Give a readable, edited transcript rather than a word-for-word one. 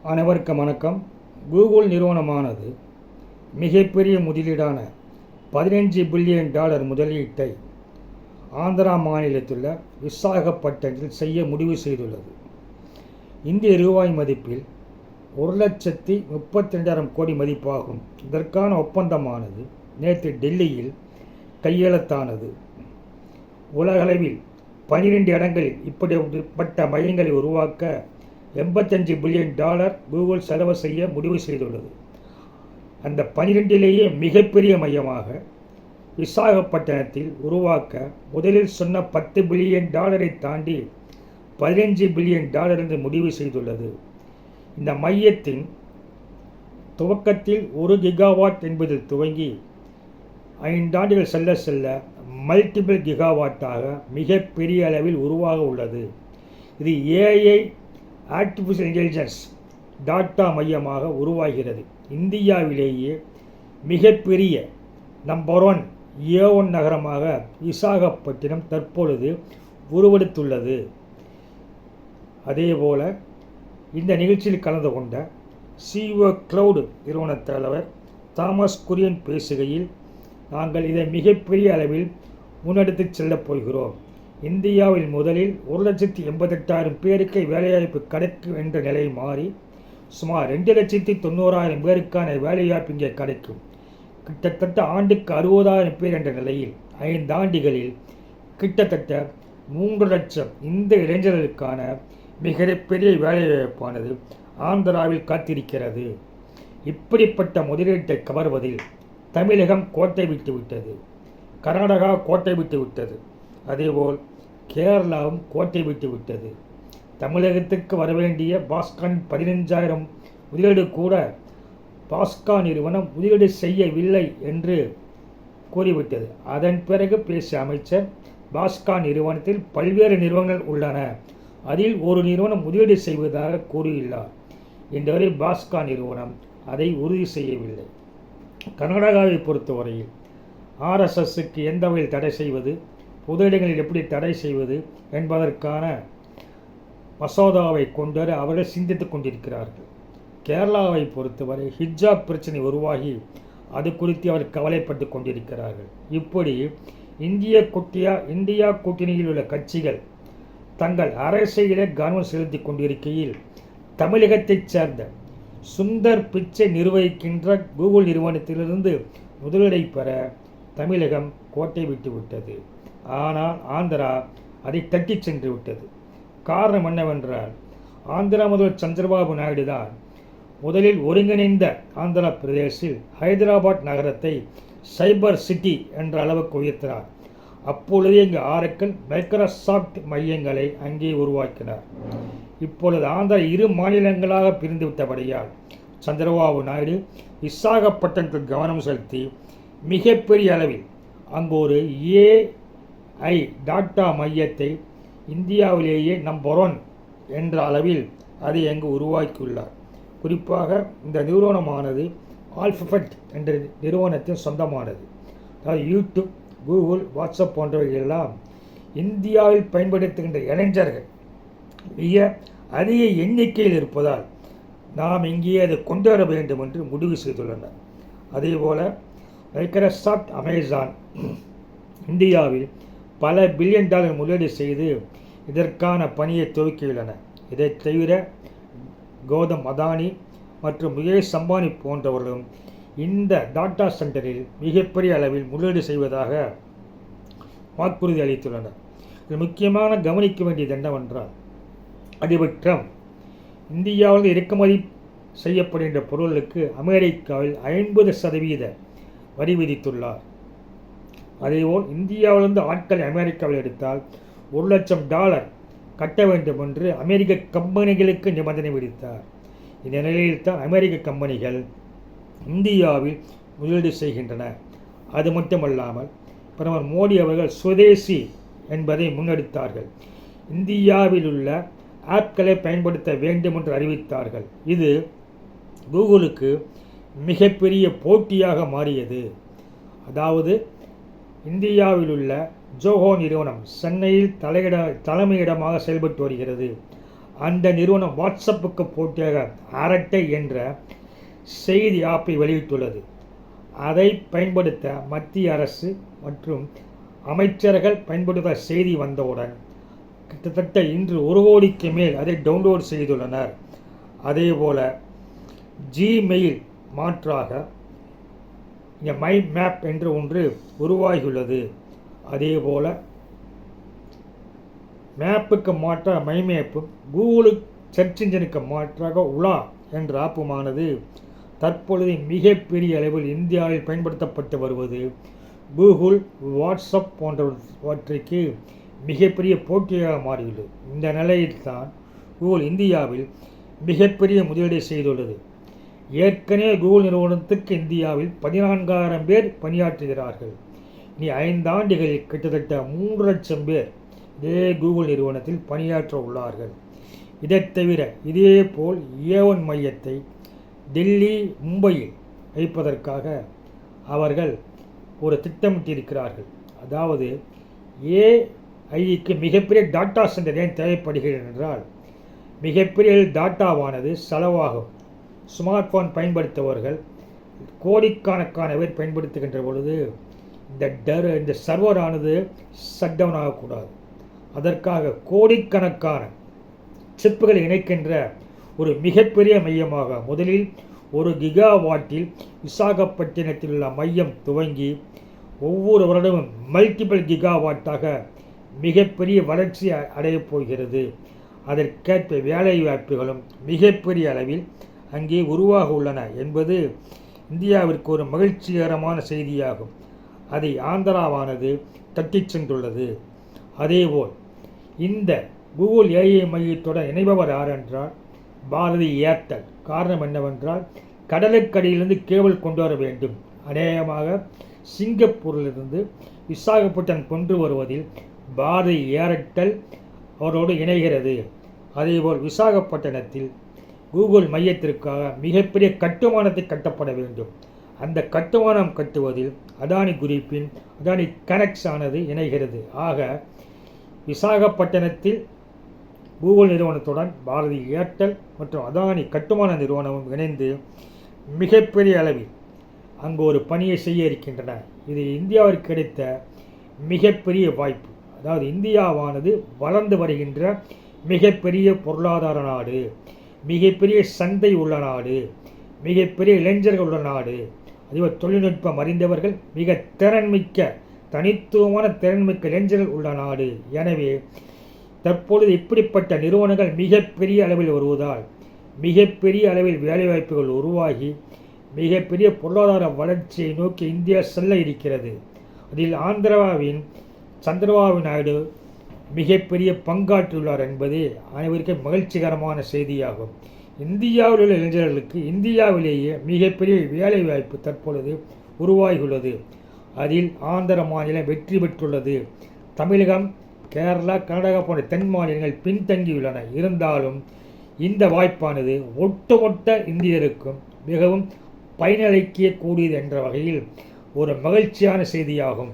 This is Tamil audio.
அனைவருக்கும் வணக்கம். கூகுள் நிறுவனமானது மிகப்பெரிய முதலீடான $15 பில்லியன் முதலீட்டை ஆந்திரா மாநிலத்தில் விசாகப்பட்டினத்தில் செய்ய முடிவு செய்துள்ளது. இந்திய ரூபாய் மதிப்பில் 1,32,000 கோடி மதிப்பாகும். இதற்கான ஒப்பந்தமானது நேற்று டெல்லியில் கையெழுத்தானது. உலகளவில் 12 இடங்களில் இப்படிப்பட்ட மையங்களை உருவாக்க $85 பில்லியன் கூகுள் செலவு செய்ய முடிவு செய்துள்ளது. அந்த 12லேயே மிகப்பெரிய மையமாக விசாகப்பட்டினத்தில் உருவாக்க முதலில் சொன்ன $10 பில்லியன் தாண்டி $15 பில்லியன் என்று முடிவு செய்துள்ளது. இந்த மையத்தின் துவக்கத்தில் 1 கிகாவாட் என்பதில் துவங்கி 5 ஆண்டுகள் செல்ல செல்ல மல்டிபிள் கிகாவாட்டாக மிகப்பெரிய அளவில் உருவாக உள்ளது. இது ஏஐ ஆர்டிஃபிஷியல் இன்டெலிஜென்ஸ் டாட்டா மையமாக உருவாகிறது. இந்தியாவிலேயே மிகப்பெரிய நம்பர் 1 A1 நகரமாக விசாகப்பட்டினம் தற்பொழுது உருவெடுத்துள்ளது. அதேபோல இந்த நிகழ்ச்சியில் கலந்து கொண்ட CEO கிளவுட் நிறுவன தலைவர் தாமஸ் குரியன் பேசுகையில், நாங்கள் இதை மிகப்பெரிய அளவில் முன்னெடுத்து செல்லப் போகிறோம். இந்தியாவில் முதலில் 1,88,000 பேருக்கு வேலைவாய்ப்பு கிடைக்கும் என்ற நிலை மாறி சுமார் 2,90,000 பேருக்கான வேலைவாய்ப்பு இங்கே கிடைக்கும். கிட்டத்தட்ட ஆண்டுக்கு 60,000 பேர் என்ற நிலையில் 5 ஆண்டுகளில் கிட்டத்தட்ட 3 லட்சம் இந்த இளைஞர்களுக்கான மிகப்பெரிய வேலைவாய்ப்பானது ஆந்திராவில் காத்திருக்கிறது. இப்படிப்பட்ட முதலீட்டை கவர்வதில் தமிழகம் கோட்டை விட்டுவிட்டது, கர்நாடகா கோட்டை விட்டுவிட்டது, அதேபோல் கேரளாவும் கோட்டை விட்டுவிட்டது. தமிழகத்துக்கு வரவேண்டிய பாஸ்கான் 15,000 முதலீடு கூட பாஸ்கா நிறுவனம் முதலீடு செய்யவில்லை என்று கூறிவிட்டது. அதன் பிறகு பேசிய அமைச்சர், பாஸ்கா நிறுவனத்தில் பல்வேறு நிறுவனங்கள் உள்ளன, அதில் ஒரு நிறுவனம் முதலீடு செய்வதாக கூறியுள்ளார். இன்றுவரை பாஸ்கா நிறுவனம் அதை உறுதி செய்யவில்லை. கர்நாடகாவை பொறுத்தவரையில் RSSக்கு எந்த வகையில் தடை செய்வது, பொது இடங்களில் எப்படி தடை செய்வது என்பதற்கான மசோதாவை கொண்டு அவர்கள் சிந்தித்துக் கொண்டிருக்கிறார்கள். கேரளாவை பொறுத்தவரை ஹிஜாப் பிரச்சனை உருவாகி அது குறித்து அவர் கவலைப்பட்டு கொண்டிருக்கிறார்கள். இப்படி இந்தியா கூட்டணியில் உள்ள கட்சிகள் தங்கள் அரசியலை கவனம் செலுத்தி கொண்டிருக்கையில், தமிழகத்தைச் சேர்ந்த சுந்தர் பிச்சை நிர்வகிக்கின்ற கூகுள் நிறுவனத்திலிருந்து முதலீடை பெற தமிழகம் கோட்டை விட்டுவிட்டது. ஆனால் ஆந்திரா அதை தட்டி சென்று விட்டது. காரணம் என்னவென்றால், ஆந்திரா முதல்வர் சந்திரபாபு நாயுடு தான் முதலில் ஒருங்கிணைந்த ஆந்திர பிரதேசில் ஹைதராபாத் நகரத்தை சைபர் சிட்டி என்ற அளவுக்கு உயர்த்தினார். அப்பொழுதே இங்கு ஆரக்கிள், மைக்ரோசாஃப்ட் மையங்களை அங்கே உருவாக்கினார். இப்பொழுது ஆந்திரா 2 மாநிலங்களாக பிரிந்துவிட்டபடியால் சந்திரபாபு நாயுடு விசாகப்பட்டினத்தில் கவனம் செலுத்தி மிகப்பெரிய அளவில் அங்கு ஒரு AI டாட்டா மையத்தை இந்தியாவிலேயே நம்பர் 1 என்ற அளவில் அதை அங்கு உருவாக்கியுள்ளார். குறிப்பாக இந்த நிறுவனமானது ஆல்பபெட் என்ற நிறுவனத்தின் சொந்தமானது. அதாவது யூடியூப், கூகுள், வாட்ஸ்அப் போன்றவைகளெல்லாம் இந்தியாவில் பயன்படுத்துகின்ற இளைஞர்கள் மிக அதிக எண்ணிக்கையில் இருப்பதால் நாம் இங்கே அதை கொண்டு வர வேண்டும் என்று முடிவு செய்துள்ளனர். அதேபோல் மைக்ரோசாஃப்ட், அமேசான் இந்தியாவில் பல $1 பில்லியன் முதலீடு செய்து இதற்கான பணியை துவக்கியுள்ளன. இதை தவிர கௌதம் அதானி மற்றும் முகேஷ் அம்பானி போன்றவர்களும் இந்த டாட்டா சென்டரில் மிகப்பெரிய அளவில் முதலீடு செய்வதாக வாக்குறுதி அளித்துள்ளனர். இது முக்கியமான கவனிக்க வேண்டியது என்னவென்றால், அதிபர் ட்ரம்ப் இந்தியாவில் இறக்குமதி செய்யப்படுகின்ற பொருளுக்கு அமெரிக்காவில் 50% வரி விதித்துள்ளார். அதேபோல் இந்தியாவிலிருந்து ஆட்களை அமெரிக்காவில் எடுத்தால் $1 லட்சம் கட்ட வேண்டும் என்று அமெரிக்க கம்பெனிகளுக்கு நிபந்தனை விதித்தார். இந்த நிலையில்தான் அமெரிக்க கம்பெனிகள் இந்தியாவில் முதலீடு செய்கின்றன. அது மட்டுமல்லாமல் பிரதமர் மோடி அவர்கள் சுதேசி என்பதை முன்னெடுத்தார்கள். இந்தியாவில் உள்ள ஆப்களை பயன்படுத்த வேண்டும் என்று அறிவித்தார்கள். இது கூகுளுக்கு மிகப்பெரிய போட்டியாக மாறியது. அதாவது இந்தியாவில் உள்ள ஜோஹோ நிறுவனம் சென்னையில் தலைமையிடமாக செயல்பட்டு வருகிறது. அந்த நிறுவனம் வாட்ஸ்அப்புக்கு போட்டியாக அரட்டை என்ற செய்தி ஆப்பை வெளியிட்டுள்ளது. அதை பயன்படுத்த மத்திய அரசு மற்றும் அமைச்சர்கள் பயன்படுத்த செய்தி வந்தவுடன் கிட்டத்தட்ட இன்று 1 கோடிக்கு மேல் அதை டவுன்லோட் செய்துள்ளனர். அதேபோல் ஜிமெயில் மாற்றாக இங்கே மை மேப் என்று ஒன்று உருவாகியுள்ளது. அதேபோல் மேப்புக்கு மாற்றாக மை மேப்பும் கூகுளுக்கு சர்ச் இன்ஜினுக்கு மாற்றாக உலா என்ற ஆப்புமானது தற்பொழுது மிகப்பெரிய அளவில் இந்தியாவில் பயன்படுத்தப்பட்டு வருவது கூகுள், வாட்ஸ்அப் போன்றவற்றிற்கு மிகப்பெரிய போட்டியாக மாறியுள்ளது. இந்த நிலையில்தான் கூகுள் இந்தியாவில் மிகப்பெரிய முதலீடு செய்துள்ளது. ஏற்கனவே கூகுள் நிறுவனத்துக்கு இந்தியாவில் 14,000 பேர் பணியாற்றுகிறார்கள். இனி 5 ஆண்டுகளில் கிட்டத்தட்ட 3 லட்சம் பேர் இதே கூகுள் நிறுவனத்தில் பணியாற்ற உள்ளார்கள். இதை தவிர இதேபோல் A1 மையத்தை டெல்லி, மும்பையில் வைப்பதற்காக அவர்கள் ஒரு திட்டமிட்டிருக்கிறார்கள். அதாவது ஏஐக்கு மிகப்பெரிய டாட்டா சென்டர் ஏன் தேவைப்படுகிறது என்றால், மிகப்பெரிய டாட்டாவானது செலவாகும். ஸ்மார்ட் ஃபோன் பயன்படுத்துபவர்கள் கோடிக்கணக்கான பேர் பயன்படுத்துகின்ற பொழுது இந்த சர்வரானது ஷட் டவுன் ஆகக்கூடாது. அதற்காக கோடிக்கணக்கான சிப்புகளை இணைக்கின்ற ஒரு மிகப்பெரிய மையமாக முதலில் 1 கிகாவாட்டில் விசாகப்பட்டினத்தில் உள்ள மையம் துவங்கி ஒவ்வொரு வருடமும் மல்டிபிள் கிகாவாட்டாக மிகப்பெரிய வளர்ச்சி அடையப் போகிறது. அதற்கேற்ப வேலை வாய்ப்புகளும் மிகப்பெரிய அளவில் அங்கே உருவாக உள்ளன என்பது இந்தியாவிற்கு ஒரு மகிழ்ச்சிகரமான செய்தியாகும். அதை ஆந்திராவானது தட்டிச் சென்றுள்ளது. அதேபோல் இந்த கூகுள் ஏஐ மையத்துடன் இணைபவர் யார் என்றால் பாரதி ஏர்டெல். காரணம் என்னவென்றால் கடலுக்கடியிலிருந்து கேபிள் கொண்டு வர வேண்டும். அநேகமாக சிங்கப்பூரிலிருந்து விசாகப்பட்டினம் கொண்டு வருவதில் பாரதி ஏர்டெல் அவரோடு இணைகிறது. அதேபோல் விசாகப்பட்டினத்தில் கூகுள் மையத்திற்காக மிகப்பெரிய கட்டுமானத்தை கட்டப்பட வேண்டும். அந்த கட்டுமானம் கட்டுவதில் அதானி குரூப்பின் அதானி கனெக்ட்ஸ் ஆனது இணைகிறது. ஆக விசாகப்பட்டினத்தில் கூகுள் நிறுவனத்துடன் பாரதி ஏர்டெல் மற்றும் அதானி கட்டுமான நிறுவனமும் இணைந்து மிகப்பெரிய அளவில் அங்கு ஒரு பணியை செய்ய இருக்கின்றன. இது இந்தியாவிற்கு கிடைத்த மிகப்பெரிய வாய்ப்பு. அதாவது இந்தியாவானது வளர்ந்து வருகின்ற மிகப்பெரிய பொருளாதார நாடு, மிகப்பெரிய சந்தை உள்ள நாடு, மிகப்பெரிய இளைஞர்கள் உள்ள நாடு, அதேபோல் தொழில்நுட்பம் அறிந்தவர்கள், மிக திறன்மிக்க தனித்துவமான திறன்மிக்க இளைஞர்கள் உள்ள நாடு. எனவே தற்பொழுது இப்படிப்பட்ட நிறுவனங்கள் மிகப்பெரிய அளவில் வருவதால் மிகப்பெரிய அளவில் வேலைவாய்ப்புகள் உருவாகி மிகப்பெரிய பொருளாதார வளர்ச்சியை நோக்கி இந்தியா செல்ல இருக்கிறது. அதில் ஆந்திராவின் சந்திரபாபு நாயுடு மிகப்பெரிய பங்காற்றியுள்ளார் என்பதே அனைவருக்கும் மகிழ்ச்சிகரமான செய்தியாகும். இந்தியாவில் உள்ள இளைஞர்களுக்கு இந்தியாவிலேயே மிகப்பெரிய வேலைவாய்ப்பு தற்பொழுது உருவாகியுள்ளது. அதில் ஆந்திர மாநிலம் வெற்றி பெற்றுள்ளது. தமிழகம், கேரளா, கர்நாடகா போன்ற தென் மாநிலங்கள் பின்தங்கியுள்ளன. இருந்தாலும் இந்த வாய்ப்பானது ஒட்டுமொத்த இந்தியருக்கும் மிகவும் பயனளிக்கக்கூடியது என்ற வகையில் ஒரு மகிழ்ச்சியான செய்தியாகும்.